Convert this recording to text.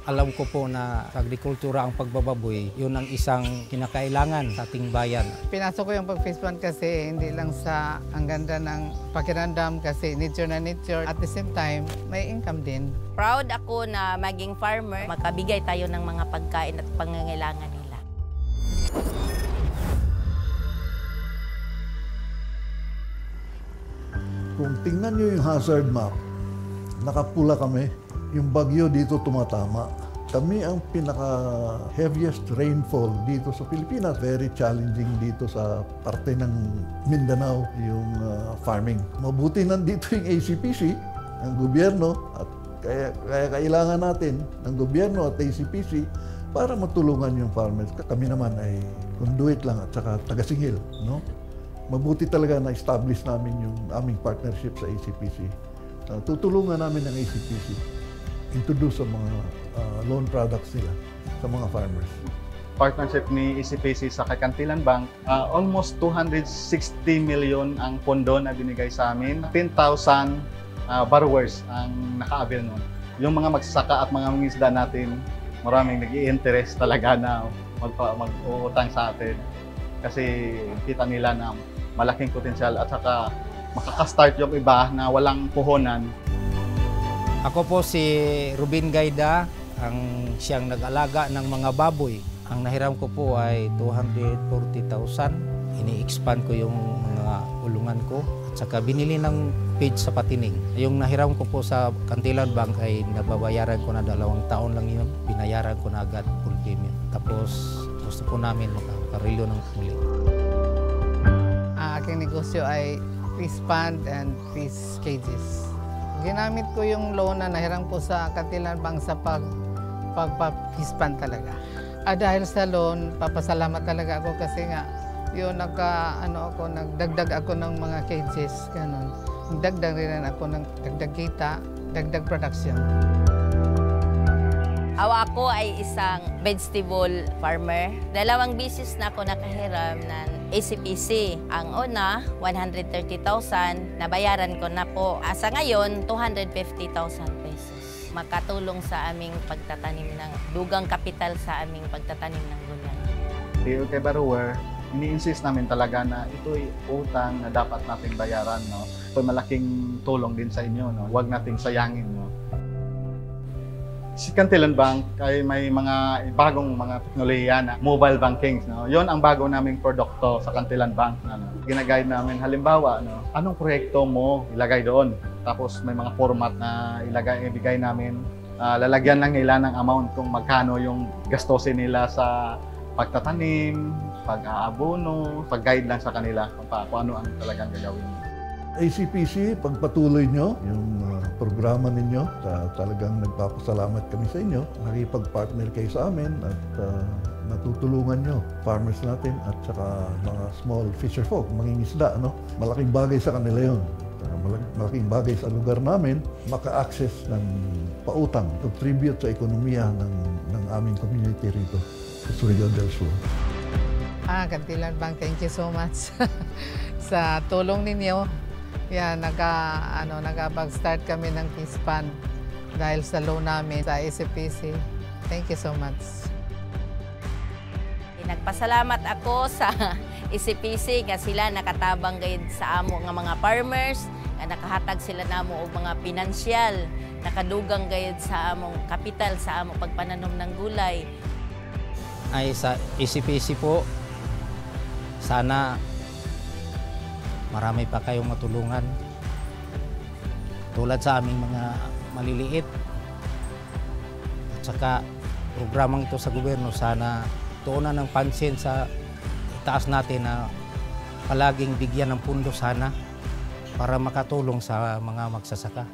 Alam ko po na agrikultura ang pagbababoy, yun ang isang kinakailangan sa ating bayan. Pinasok ko yung pag-fish pond kasi hindi lang sa ang ganda ng pakiramdam kasi nature na nature. At the same time, may income din. Proud ako na maging farmer, makabigay tayo ng mga pagkain at pangangailangan nila. Kung tingnan nyo yung hazard map, nakapula kami. Yung bagyo dito tumatama. Kami ang pinaka-heaviest rainfall dito sa Pilipinas. Very challenging dito sa parte ng Mindanao, yung farming. Mabuti nandito yung ACPC, ang gobyerno, at kaya kailangan natin ng gobyerno at ACPC para matulungan yung farmers. Kami naman ay conduit lang at saka taga-singil, no? Mabuti talaga na-establish namin yung aming partnership sa ACPC. Tutulungan namin ng ACPC introduce sa mga loan products nila sa mga farmers. Partnership ni ACPC sa Kantilan Bank, almost 260 million ang pondo na binigay sa amin. 10,000 borrowers ang naka-avail nun. Yung mga magsasaka at mga mangingisda natin, maraming nag-i-interest talaga na mag-uutang sa atin. Kasi kita nila na malaking potensyal at saka makaka-start yung iba na walang puhunan. Ako po si Rubin Gayda, ang siyang nag-alaga ng mga baboy. Ang nahiram ko po ay 240,000. Ini-expand ko yung mga ulungan ko. At saka binili ng page sa Patining. Yung nahiram ko po sa Kantilan Bank ay nababayaran ko na 2 taon lang yun. Binayaran ko na agad full payment. Tapos gusto po namin makakarilo ng muli. Aking negosyo ay fish pond and fish cages. Ginamit ko yung loan na nahiram ko sa Kantilan Bank sa pag-fish pond talaga. Dahil sa loan, papasalamat talaga ako kasi nga yun nagdagdag ako ng mga cages, ganun. Nagdagdag rin ako ng dagdag kita, dagdag production. Ako ay isang vegetable farmer. 2 business na ako nakahiram ng ACPC. Ang una, 130,000, nabayaran ko na po. Sa ngayon, 250,000 pesos. Makatulong sa aming pagtatanim ng dugang kapital sa aming pagtatanim ng gulay. Dito kay borrower, ini-insist namin talaga na ito'y utang na dapat nating bayaran. No? Ito'y malaking tulong din sa inyo. No? Huwag nating sayangin. No? Si Kantilan Bank ay may mga bagong mga teknolohiya na mobile banking. No? Yon ang bago naming produkto sa Kantilan Bank. Ano? Ginaguide namin, halimbawa, no? Anong proyekto mo ilagay doon? Tapos may mga format na ibigay namin. Lalagyan lang nila ng amount kung magkano yung gastusin nila sa pagtatanim, pag-aabono, pag-guide lang sa kanila kung ano ang talagang gagawin. ACPC, pagpatuloy nyo yung programa ninyo. Talagang nagpapasalamat kami sa inyo. Nakipag-partner kayo sa amin at natutulungan nyo farmers natin at saka mga small fisher folk, mangingisda. No? Malaking bagay sa kanila yun. Malaking bagay sa lugar namin, maka-access ng pautang, contribute sa ekonomiya ng aming community rito sa Surigao del Sur. Kantilan Bank, thank you so much sa tulong ninyo. Yan, nagpag-start kami ng fish pond dahil sa loan namin sa ACPC. Thank you so much. Nagpasalamat ako sa ACPC kasi sila nakatabang gayud sa amo nga mga farmers, nga nakahatag sila namo og mga pinansyal, nakadugang gayud sa among kapital sa among pagpananom ng gulay. Ay sa ACPC po, sana marami pa kayong matulungan. Tulad sa aming mga maliliit. At saka programang ito sa gobyerno, sana tuunan ng pansin sa itaas natin na palaging bigyan ng pundo sana para makatulong sa mga magsasaka.